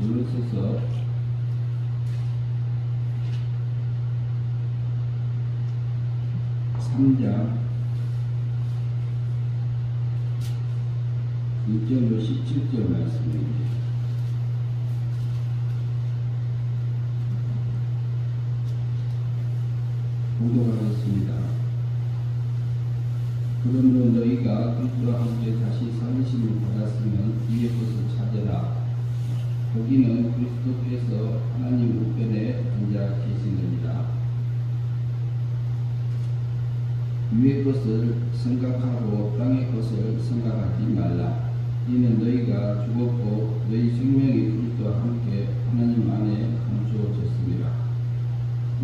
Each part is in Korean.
골로새서 3장 1절로 17절 말씀입니다. 공독하겠습니다. 그러므로 너희가 그리스도와 함께 다시 살리심을 받았으면 위의 것을 찾으라. 거기는 그리스도께서 하나님 우편에 앉아 계시느니라. 위의 것을 생각하고 땅의 것을 생각하지 말라. 이는 너희가 죽었고 너희 생명이 그리스도와 함께 하나님 안에 감추어졌습니다.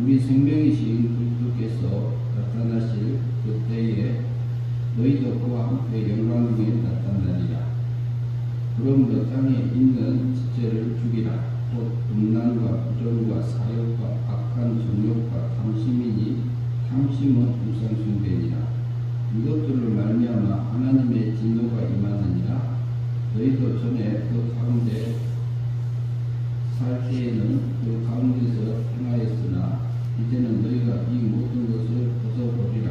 우리 생명이신 그리스도께서 나타나실 그때에 너희도 그와 함께 영광에 나타나리라. 그러므로 땅에 있는 지체를 죽이라. 곧 음란과 부정과 사욕과 악한 정욕과 탐심이니 탐심은 우상숭배니라. 이것들로 말미암아 하나님의 진노가 임하느니라. 너희도 전에 그 가운데 살 때에는 그 가운데서 행하였으나 이제는 너희가 이 모든 것을 벗어버리라.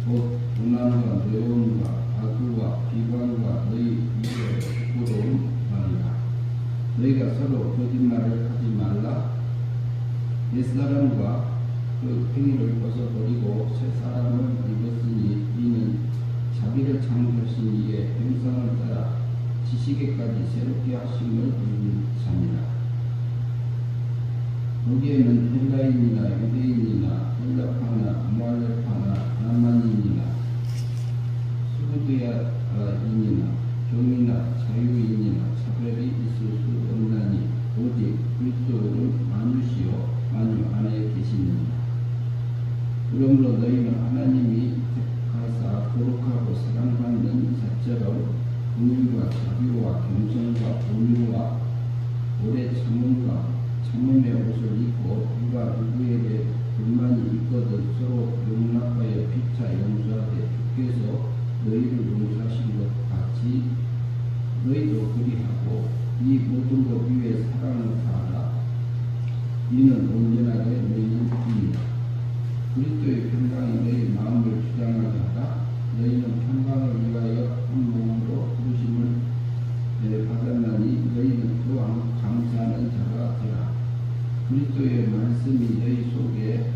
곧 분란과 노여움과 악의와 비방과 너희 입에 부끄러운 말이라. 너희가 서로 거짓말을 하지 말라. 옛사람과 그 행위를 벗어버리고 새 사람을 입었으니 이는 자기를 창조하신 이의 형상을 따라 지식에까지 새롭게 하심을 입은 자니라. 거기에는 헬라인이나 유대인이나 헬라파나 아말렉파나 나만인이나 수구드야인이나 종이나 자유인이나 차별이 있을 수 없나니 오직 그리스도는 만유시요 만유 안에 계시느니라. 그러므로 너희는 하나님이 택하사 거룩하고 사랑받는 자처럼 긍휼과 자비와 겸손과 온유와 오래 참음과 참음의 옷을 입고 누가 누구에게 불만이 있거든 서로 용납하여 피차 용서하되 주께서 너희를 용서하신 것 같이 너희도 그리하고 이 모든 것 위에 사랑을 다하라. 이는 온전하게 너희는 이이다. 그리스도의 평강이 너희 마음을 주장하게 하라. 너희는 평강을 위하여 한 몸으로 부르심을 받았나니 너희는 또한 감사하는 자가 되라. 그리스도의 말씀이 너희 속에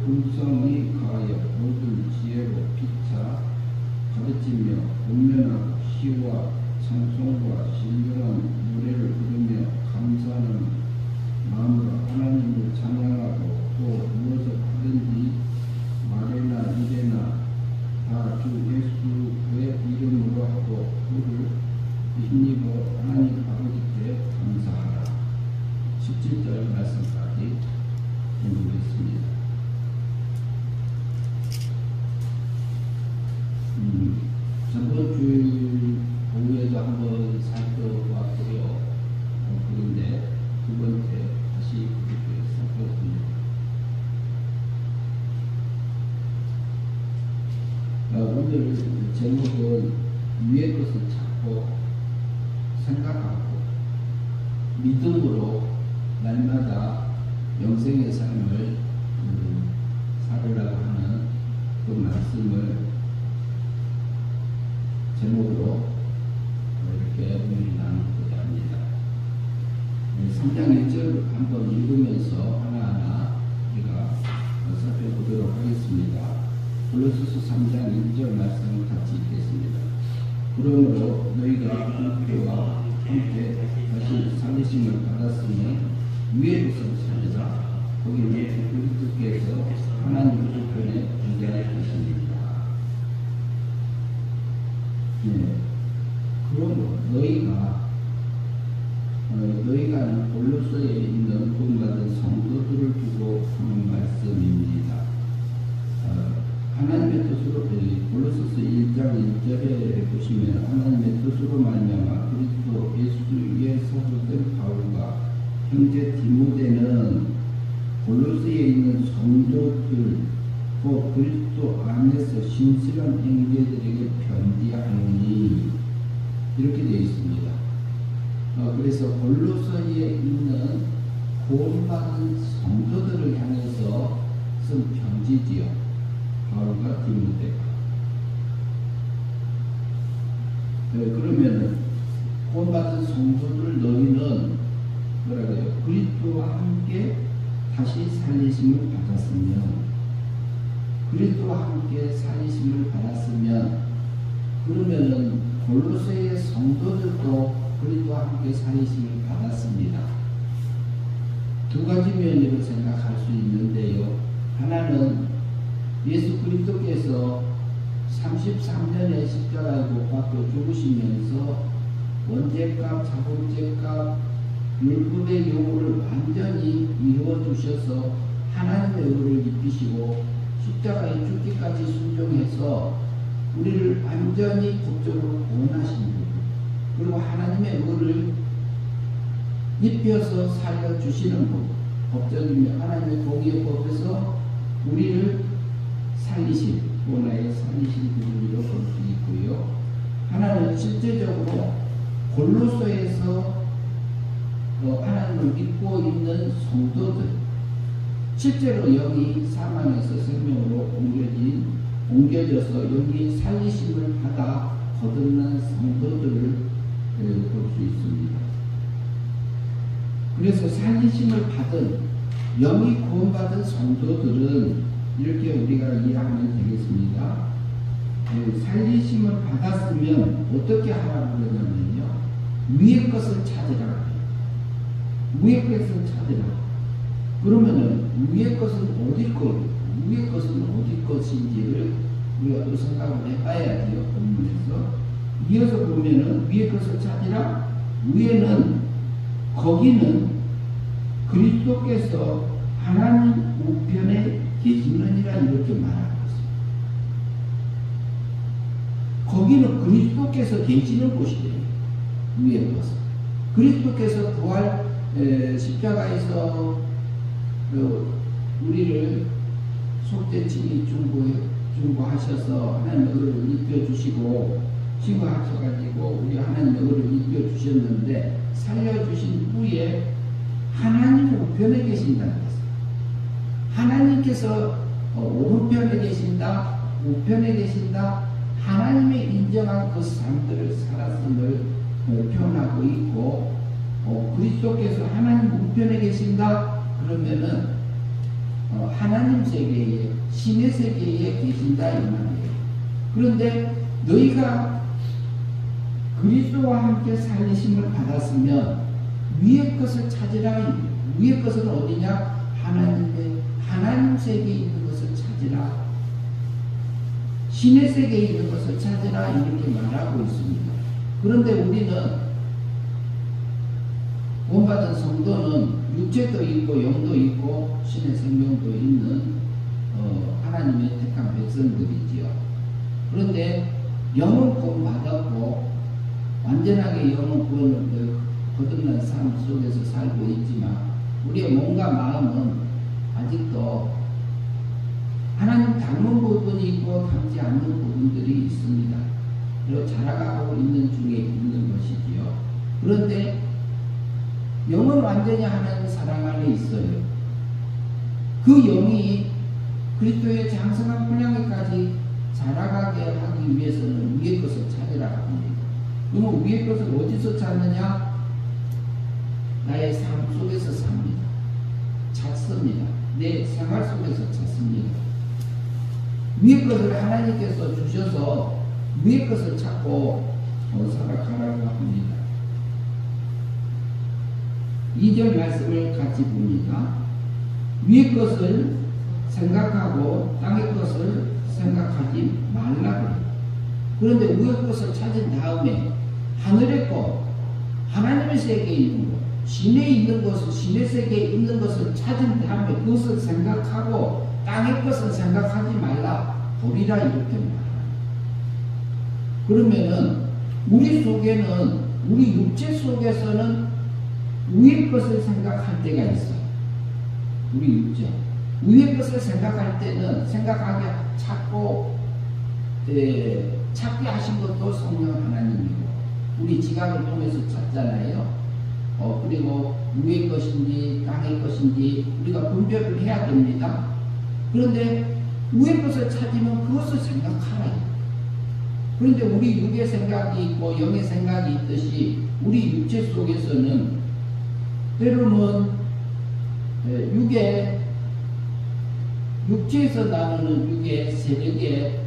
불성이 가하여 모든 지혜로 피차 가르치며 권면하고 시와 찬송과 신령한 노래를 부르며 감사하는 마음으로 하나님을 찬양하고 또 무엇을 하든지 말이나 일이나 다 주 예수의 이름으로 하고 그를 힘입어 하나님 아버지께 감사하라. 17절 말씀까지 읽겠습니다. 저번 주 오후에도 한번 살펴봤고요. 그런데 두 번째 다시 이렇게 살펴봅니다. 오늘 제목은 위의 것을 찾고 생각하고 믿음으로 날마다 영생의 삶을 살으라고 하는 그 말씀을 제목으로 이렇게 오늘 나누고자 합니다. 3장 1절 한번 읽으면서 하나하나 우리가 살펴보도록 하겠습니다. 골로새서 3장 1절 말씀을 같이 읽겠습니다. 그러므로 너희가 그리스도와 함께 다시 살리심을 받았으면 위의 것을 찾으라. 거기는 그리스도께서 하나님 우편에 앉아 계십니다. 그러므로 너희가 골로새에 있는 구원받은 성도들을 두고 하는 말씀입니다. 하나님의 뜻으로 골로새서 1장 1절에 보시면 하나님의 뜻으로 말미암아 그리스도 예수 위에 사도된 바울과 형제 디모데는 골로새에 있는 성도들 곧 그리스도 안에서 신실한 형제들에게 편지하노니 이렇게 되어 있습니다. 그래서 골로새에 있는 구원받은 성도들을 향해서 쓴 편지지요. 바울과 디모데가. 그러면은 구원받은 성도들 너희는 뭐라고요? 그리스도와 함께 다시 살리심을 받았으면, 그리스도와 함께 살리심을 받았으면, 그러면은 골로새의 성도들도 그리스도와 함께 살리심을 받았습니다. 두 가지 면으로 생각할 수 있는데요. 하나는 예수 그리스도께서 33년의 십자가에 못 박혀 죽으시면서 원죄값, 자본죄값, 율법의 요구를 완전히 이루어 주셔서 하나님의 의를 입히시고 십자가에 죽기까지 순종해서 우리를 완전히 법적으로 구원하신 분, 그리고 하나님의 의를 입혀서 살려주시는 분, 법적이며 하나님의 공의의 법에서 우리를 살리신, 구원하여 살리신 분으로 볼 수 있고요. 하나는 실제적으로 골로새에서 하나님을 믿고 있는 성도들, 실제로 영이 사망에서 생명으로 옮겨져서 영이 살리심을 받아 거듭난 성도들을 볼 수 있습니다. 그래서 살리심을 받은 영이 구원받은 성도들은 이렇게 우리가 이해하면 되겠습니다. 살리심을 받았으면 어떻게 하라고 그러냐면요, 위의 것을 찾으라. 위의 것을 찾으라. 그러면은 위의 것은 어디 것, 위의 것은 어디 것인지를 우리가 또 생각을 해봐야 돼요. 본문에서 이어서 보면은 위의 것을 찾으라. 위에는, 거기는 그리스도께서 하나님 우편에 계시느니라 이렇게 말하고 있습니다. 거기는 그리스도께서 계시는 곳이래요. 위의 것은 그리스도께서 부활 십자가에서 우리를 속죄친이 중보하셔서 하나님의 의를 입혀주시고 신고하셔가지고 우리 하나님의 의를 입혀주셨는데 살려주신 후에 하나님 우편에 계신다는 것입니다. 하나님께서 오른편에 계신다, 우편에 계신다, 하나님의 인정한 그 삶들을 살았음을 표현하고 있고, 그리스도께서 하나님 우편에 계신다 그러면은 하나님 세계에, 신의 세계에 계신다 이 말이에요. 그런데 너희가 그리스도와 함께 살리심을 받았으면 위의 것을 찾으라. 위의 것은 어디냐? 하나님 세계에 있는 것을 찾으라. 신의 세계에 있는 것을 찾으라 이렇게 말하고 있습니다. 그런데 우리는 구원받은 성도는 육체도 있고 영도 있고 신의 생명도 있는 하나님의 택한 백성들이지요. 그런데 영은 구원받았고 완전하게 영은 구원을 거듭난 삶 속에서 살고 있지만 우리의 몸과 마음은 아직도 하나님 닮은 부분이 있고 닮지 않는 부분들이 있습니다. 그리고 자라가고 있는 중에 있는 것이지요. 그런데 영은 완전히 하나님 사랑 안에 있어요. 그 영이 그리스도의 장성한 분량에까지 자라가게 하기 위해서는 위의 것을 찾으라 합니다. 그러면 위의 것을 어디서 찾느냐? 나의 삶 속에서 삽니다. 찾습니다. 내 생활 속에서 찾습니다. 위의 것을 하나님께서 주셔서 위의 것을 찾고 살아가라고 합니다. 2절 말씀을 같이 봅니다. 위의 것을 생각하고 땅의 것을 생각하지 말라고. 그런데 위의 것을 찾은 다음에 하늘의 것, 하나님의 세계에 있는 것, 신에 있는 것을, 신의 세계에 있는 것을 찾은 다음에 그것을 생각하고 땅의 것을 생각하지 말라 보리라 이렇게 말합니다. 그러면은 우리 속에는, 우리 육체 속에서는 위의 것을 생각할 때가 있어요. 우리 육체. 위의 것을 생각할 때는 생각하게 찾고 찾게 하신 것도 성령 하나님이고 우리 지각을 통해서 찾잖아요. 그리고 위의 것인지 땅의 것인지 우리가 분별을 해야 됩니다. 그런데 위의 것을 찾으면 그것을 생각하라. 그런데 우리 육의 생각이 있고 영의 생각이 있듯이 우리 육체 속에서는 때로는 육체에서 나누는 육의 세력에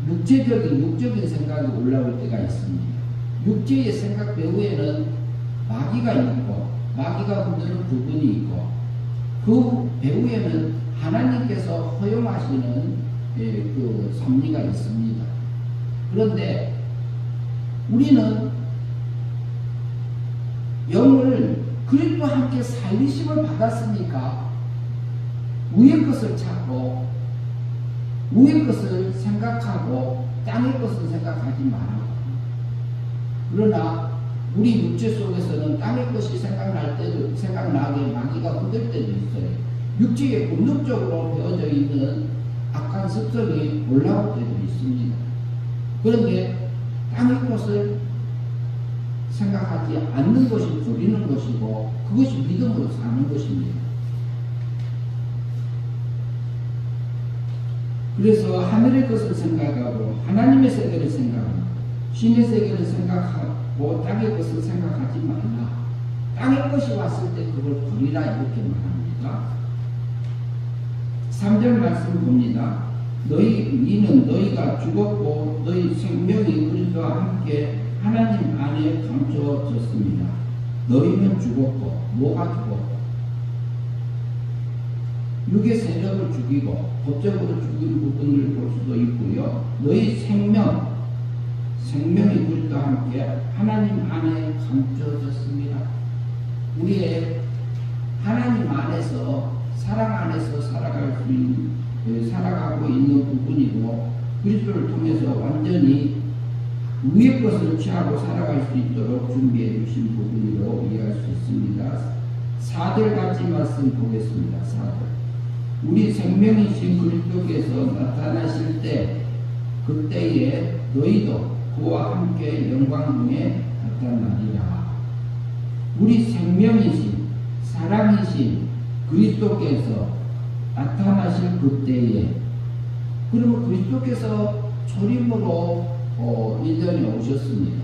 육적인 생각이 올라올 때가 있습니다. 육체의 생각 배후에는 마귀가 있고 마귀가 흔드는 부분이 있고 그 배후에는 하나님께서 허용하시는 그 섭리가 있습니다. 그런데 우리는 영을 그리스도와 함께 살리심을 받았으니까 위의 것을 찾고 위의 것을 생각하고 땅의 것을 생각하지 말라고. 그러나 우리 육체 속에서는 땅의 것이 생각나게 마귀가 흔들 때도 있어요. 육체에 본능적으로 배어져 있는 악한 습성이 올라올 때도 있습니다. 그런데 땅의 것을 생각하지 않는 것이 버리는 것이고 그것이 믿음으로 사는 것입니다. 그래서 하늘의 것을 생각하고 하나님의 세계를 생각하고 신의 세계를 생각하고 땅의 것을 생각하지 말라. 땅의 것이 왔을 때 그걸 버리라 이렇게 말합니다. 3절 말씀 봅니다. 이는 너희가 죽었고 너희 생명이 그리스도와 함께 하나님 안에 감춰졌습니다. 너희는 죽었고 뭐가 죽었고 육의 세력을 죽이고 법적으로 죽인 부분을 볼 수도 있고요. 너희 생명이 그리스도와 함께 하나님 안에 감춰졌습니다. 우리의 하나님 안에서 사랑 안에서 살아가고 있는 부분이고 그리스도를 통해서 완전히 위의 것을 취하고 살아갈 수 있도록 준비해 주신 부분으로 이해할 수 있습니다. 4절 같이 말씀 보겠습니다. 4절. 우리 생명이신 그리스도께서 나타나실 때 그때에 너희도 그와 함께 영광 중에 나타나리라. 우리 생명이신 사랑이신 그리스도께서 나타나실 그때에 그러면 그리스도께서 초림으로 1년에 오셨습니다.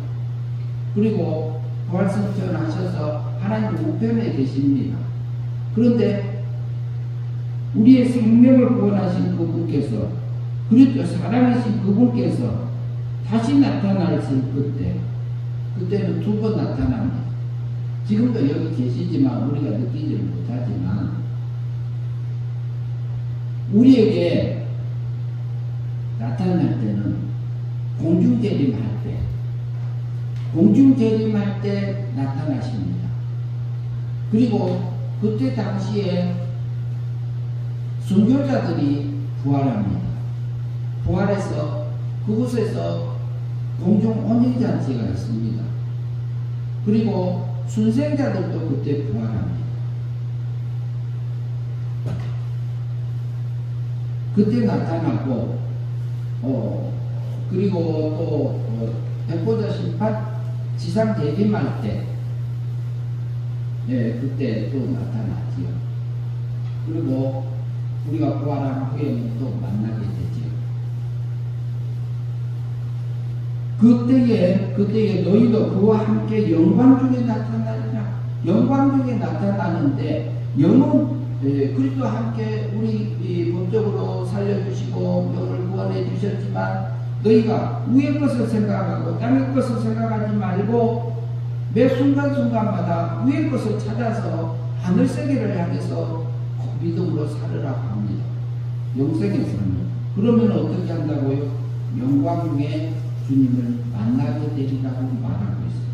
그리고 부활승천하셔서 하나님 우편에 계십니다. 그런데 우리의 생명을 구원하신 그분께서 그리스도 사랑하신 그분께서 다시 나타나실 그때는 두 번 나타납니다. 지금도 여기 계시지만 우리가 느끼지를 못하지만 우리에게 나타날 때는 공중재림할 때 나타나십니다. 그리고 그때 당시에 순교자들이 부활합니다. 부활해서 그곳에서 공중 혼인잔치가 있습니다. 그리고 순생자들도 그때 부활합니다. 그때 나타나고 그리고 또 백보자 심판 지상 재림할 때 그때 또 나타나지요. 그리고 우리가 부활한 후에는 또 만나게 되죠. 그때에 너희도 그와 함께 영광 중에 나타나리라. 영광 중에 나타나는데 영은 그리스도와 함께 우리 법적으로 살려주시고 영을 구원해 주셨지만 너희가 위의 것을 생각하고 땅의 것을 생각하지 말고 매 순간순간마다 위의 것을 찾아서 하늘 세계를 향해서 믿음으로 살으라고 합니다. 영생에서는. 그러면 어떻게 한다고요? 영광 중에 주님을 만나게 되리라고 말하고 있어요.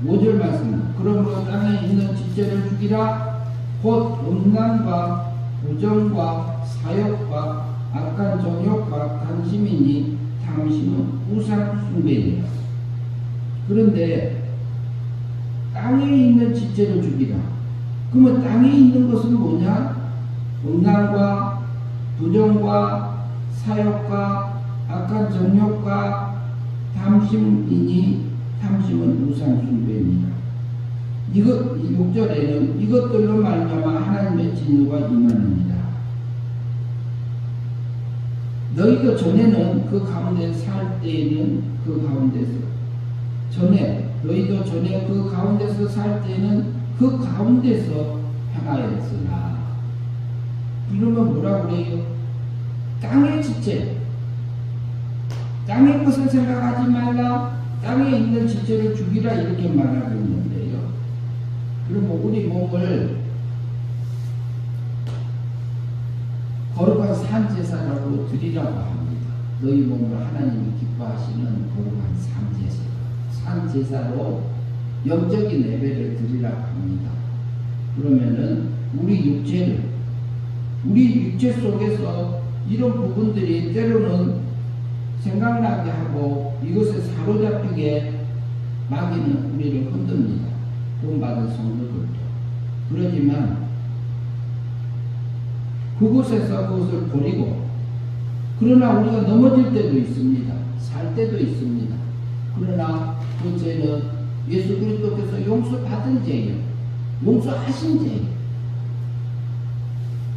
5절 말씀. 그러므로 땅에 있는 지체를 죽이라. 곧 음란과 부정과 사욕과 악한 정욕과 탐심이니 탐심은 우상 숭배니라. 그런데 땅에 있는 지체를 죽이라. 그러면 땅에 있는 것은 뭐냐? 음란과 부정과 사욕과 악한 정욕과 탐심이니 탐심은 우상 숭배니라. 이것 6절에는 이것들로 말미암아 하나님의 진노가 임하느니라. 너희도 전에는 그 가운데 살 때에는 그 가운데서 너희도 전에 그 가운데서 살 때에는 그 가운데서 행하였으나. 이러면 뭐라고 그래요? 땅의 지체, 땅의 것을 생각하지 말라, 땅에 있는 지체를 죽이라, 이렇게 말하고 있는데요. 그러면 우리 몸을 거룩한 산제사라고 드리라고 합니다. 너희 몸을 하나님이 기뻐하시는 거룩한 산제사로 영적인 예배를 드리라고 합니다. 그러면은 우리 육체 속에서 이런 부분들이 때로는 생각나게 하고 이것에 사로잡히게 마귀는 우리를 흔듭니다. 구원받은 성도들도. 그러지만 그곳에서 그것을 버리고, 그러나 우리가 넘어질 때도 있습니다. 살 때도 있습니다. 그러나 그 죄는 예수 그리스도께서 용서받은 죄예요. 용서하신 죄예요.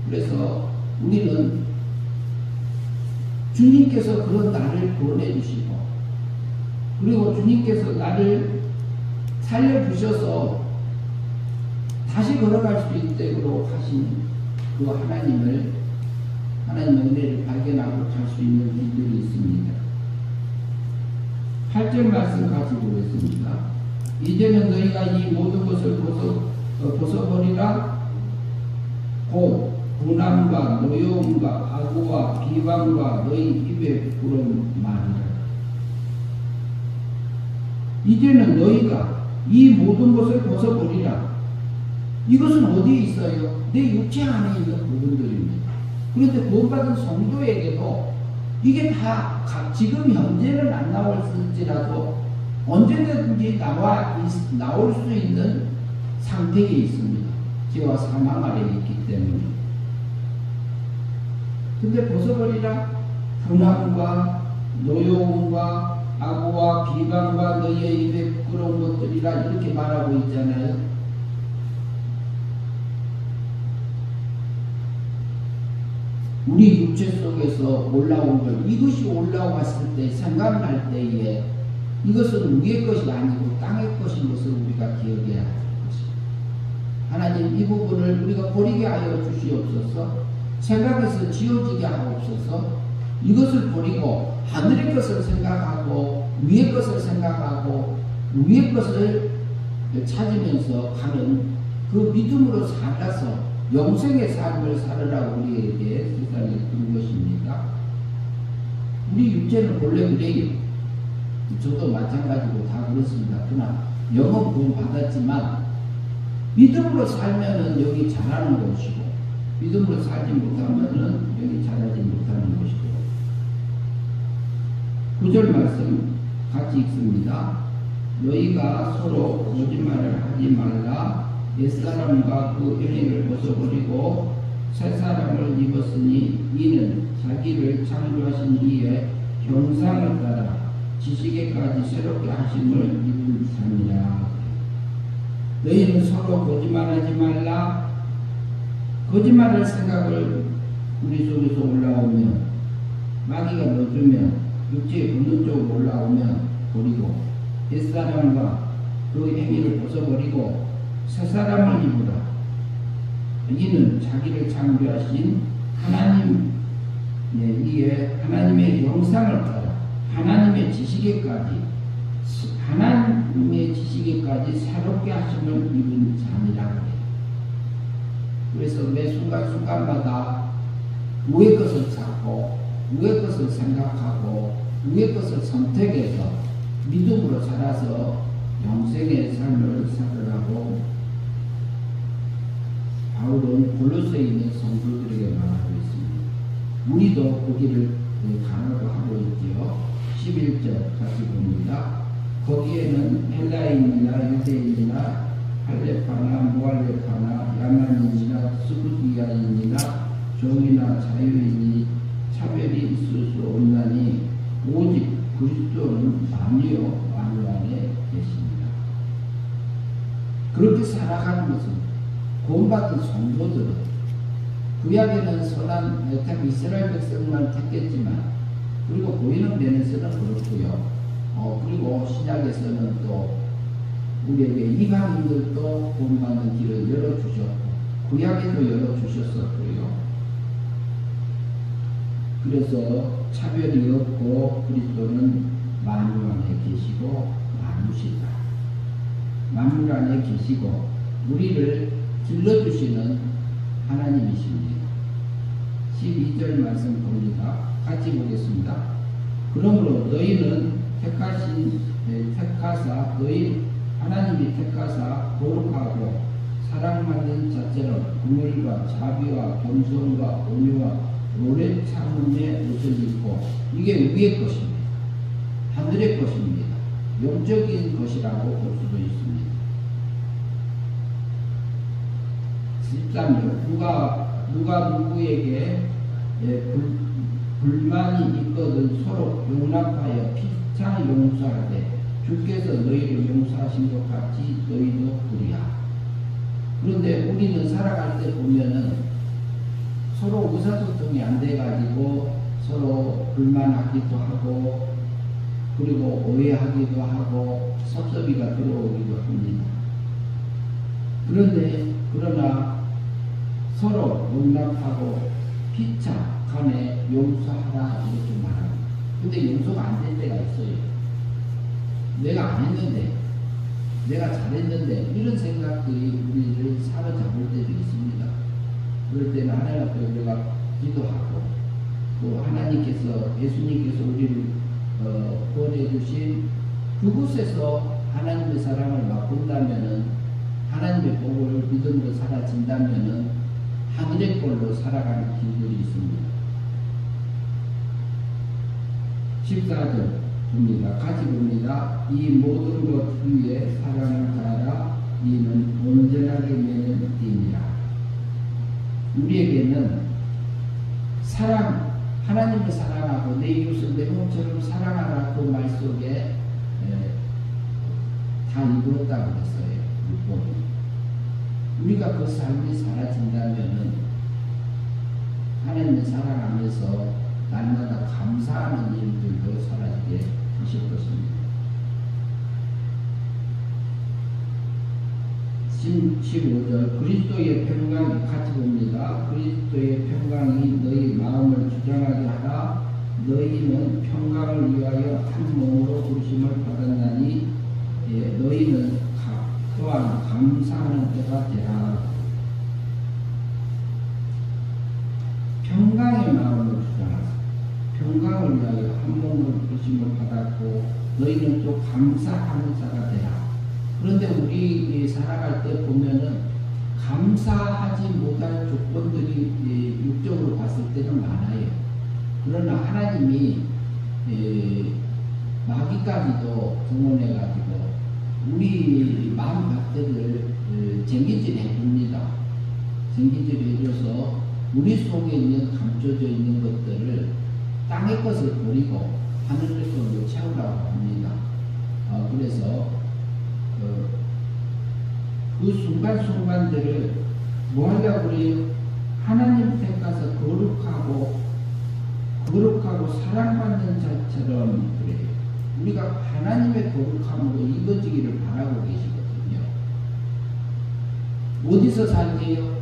그래서 우리는 주님께서 그런 나를 구원해주시고, 그리고 주님께서 나를 살려주셔서 다시 걸어갈 수 있도록 하신 그 하나님의 은혜를 발견하고 갈 수 있는 일들이 있습니다. 8절 말씀 같이 보겠습니다. 이제는 너희가 이 모든 것을 벗어버리라. 곧 분함과 노여움과 악어와 비방과 너희 입에 부끄러운 말이라. 이제는 너희가 이 모든 것을 벗어버리라. 이것은 어디에 있어요? 내 육체 안에 있는 부분들입니다. 그런데 구원받은 성도에게도 이게 다 지금 현재는 안 나올지라도 언제든지 나올 수 있는 상태에 있습니다. 죄와 사망 아래에 있기 때문에. 근데 벗어버리라. 분함과 노여움과 악어와 비방과 너희의 입에 부끄러운 것들이라, 이렇게 말하고 있잖아요. 우리 육체 속에서 올라온 것, 이것이 올라왔을 때, 생각날 때에 이것은 위의 것이 아니고 땅의 것인 것을 우리가 기억해야 할 것입니다. 하나님, 이 부분을 우리가 버리게 하여 주시옵소서. 생각에서 지워지게 하옵소서. 이것을 버리고 하늘의 것을 생각하고 위의 것을 생각하고 위의 것을 찾으면서 가는 그 믿음으로 살아서 영생의 삶을 살으라고 우리에게 세상에 준 것입니다. 우리 육체는 원래 그래요. 저도 마찬가지고 다 그렇습니다. 그러나 영은 구원 받았지만 믿음으로 살면은 여기 잘하는 것이고, 믿음으로 살지 못하면은 여기 잘하지 못하는 것이고. 9절 말씀 같이 읽습니다. 너희가 서로 거짓말을 하지 말라. 옛사람과 그 연예를 벗어버리고 새 사람을 입었으니 이는 자기를 창조하신 이의 형상을 따라 지식에까지 새롭게 하심을 입은 삶이라. 너희는 서로 거짓말하지 말라. 거짓말할 생각을 우리 속에서 올라오면, 마귀가 넣어주면, 육체의 본능적으로 올라오면 버리고 옛사람과 그 행위를 벗어버리고 새 사람을 입으라. 이는 자기를 창조하신 하나님의 형상을 따라 하나님의 지식에까지 새롭게 하심을 입은 자니라 그래. 그래서 매 순간순간마다 위의 것을 찾고 위의 것을 생각하고 위의 것을 선택해서 믿음으로 살아서 영생의 삶을 살으라고 바울은 골로새에 있는 성도들에게 말하고 있습니다. 우리도 거기를 가라고 하고 있지요. 11절 같이 봅니다. 거기에는 헬라인이나 유대인이나 할레파나 무할레파나 야만인이나 스구디아인이나 종이나 자유인이 차별이 있을 수 없나니 오직 그리스도는 만유요 만유 안에 계십니다. 그렇게 살아가는 것은 구원받은 성도들은 구약에는 선한 이스라엘 백성만 택했지만 그리고 보이는 면에서는 그렇고요. 그리고 신약에서는 또 우리에게 이방인들도 구원받는 길을 열어주셨고 구약에도 열어주셨었고요. 그래서 차별이 없고 그리스도는 만유 안에 계시고 만유시다. 만유 안에 계시고 우리를 길러주시는 하나님이십니다. 12절 말씀 봅니다. 같이 보겠습니다. 그러므로 너희는 택하사 너희 하나님이 택하사 거룩하고 사랑받는 자처럼 긍휼과 자비와 겸손과 온유와 오래 참음의 옷을 입고 이게 위의 것입니다. 하늘의 것입니다. 영적인 것이라고 볼 수도 있습니다. 13절 누가 누구에게 불만이 있거든 서로 용납하여 피차 용서하되 주께서 너희를 용서하신 것 같이 너희도 그리하. 그런데 우리는 살아갈 때 보면은 서로 의사소통이 안 돼가지고 서로 불만하기도 하고 그리고 오해하기도 하고 섭섭이가 들어오기도 합니다. 그러나 서로 용납하고 피차 간에 용서하라 이렇게 말합니다. 근데 용서가 안 될 때가 있어요. 내가 안 했는데 내가 잘했는데 이런 생각들이 우리를 사로잡을 때도 있습니다. 그럴 때는 하나님 앞에 우리가 기도하고 또 하나님께서 예수님께서 우리를 구원해 주신 그곳에서 하나님의 사랑을 맛본다면은 하나님의 복을 믿음으로 사라진다면은 하늘의 꼴로 살아가는 길들이 있습니다. 14절 봅니다. 같이 봅니다. 이 모든 것 위에 사랑을 다하라. 이는 온전하게 매는 띠니라. 우리에게는 사랑, 하나님을 사랑하고 내 이웃을 내 몸처럼 사랑하라 그 말 속에 다 이루었다고 했어요. 우리가 그 삶이 사라진다면은 하나님을 사랑하면서 날마다 감사하는 일들도 사라지게 하실 것입니다. 15절 그리스도의 평강이 같이 봅니다. 그리스도의 평강이 너희 마음을 주장하게 하라. 너희는 평강을 위하여 한 몸으로 부르심을 받았나니 너희는 또한 감사하는 때가 되라. 평강의 마음을 주장하라. 평강을 위하여 한 몸으로 부르심을 받았고 너희는 또 감사하는 자가 되라. 그런데 우리 살아갈 때 보면은 감사하지 못할 조건들이 육적으로 봤을 때는 많아요. 그러나 하나님이 마귀까지도 동원해가지고 우리 마음 밖들을 쟁기질 해줍니다. 쟁기질 해줘서 우리 속에 있는 감춰져 있는 것들을 땅의 것을 버리고 하늘의 것으로 채우라고 합니다. 그래서 그 순간순간들을 뭐 하려고 그래요? 하나님 택하서 거룩하고 사랑받는 자처럼 그래요. 우리가 하나님의 거룩함으로 이루어지기를 바라고 계시거든요. 어디서 살게요?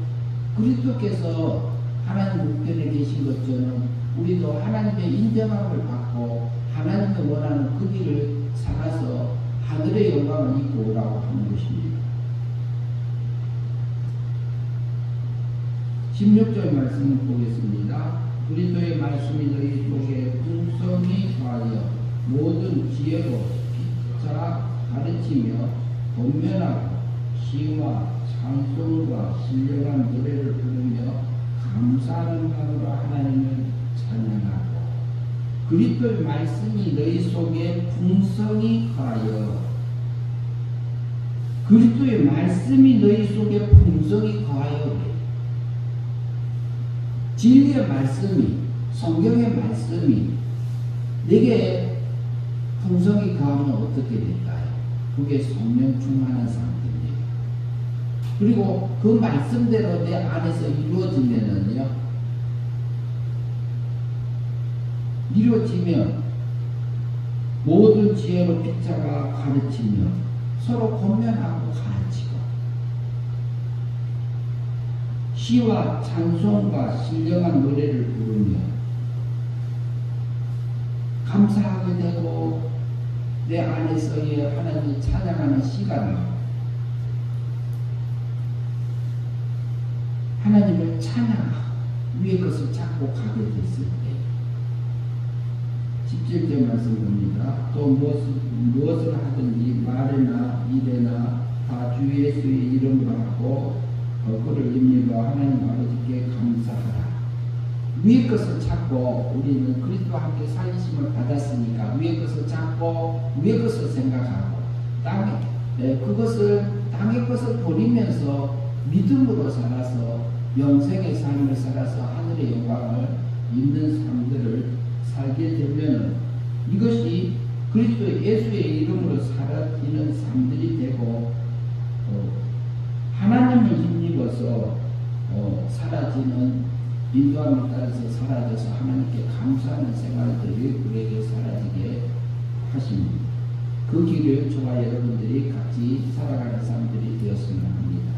그리스도께서 하나님 우편에 계신 것처럼 우리도 하나님의 인정함을 받고 하나님의 원하는 그 길을 살아서 하늘의 영광을 입고 오라고 하는 것입니다. 16절 말씀을 보겠습니다. 그리스도의 말씀이 너희 속에 풍성히 더하여 모든 지혜로 피차 가르치며 권면하고 시와 찬송과 신령한 노래를 부르며 감사하는 마음으로 하나님을 찬양하고 그리스도의 말씀이 너희 속에 풍성히 거하여 그리스도의 말씀이 너희 속에 풍성히 거하여 진리의 말씀이 성경의 말씀이 내게 풍성히 거하면 어떻게 될까요? 그게 성령 충만한 상태입니다. 그리고 그 말씀대로 내 안에서 이루어지면 모든 지혜로 피차가 가르치며 서로 권면하고 가르치고 시와 찬송과 신령한 노래를 부르며 감사하게 되고 내 안에서의 하나님을 찬양하는 시간을 하나님을 찬양하고 위의 것을 찾고 가게 됐을 때 17절 말씀 봅니다. 또 무엇을 하든지 말이나 일에나 다 주 예수의 이름으로 하고 그를 임의로 하나님 아버지께 감사하라. 위의 것을 찾고 우리는 그리스도와 함께 살리심을 받았으니까 위의 것을 찾고 위의 것을 생각하고 땅의 것을 버리면서 믿음으로 살아서 영생의 삶을 살아서 하늘의 영광을 입는 삶들을 살게 되면 이것이 그리스도 예수의 이름으로 사라지는 삶들이 되고 하나님을 힘입어서 사라지는 인도함에 따라서 사라져서 하나님께 감사하는 생활들이 우리에게 사라지게 하십니다. 그 길을 저와 여러분들이 같이 살아가는 사람들이 되었으면 합니다.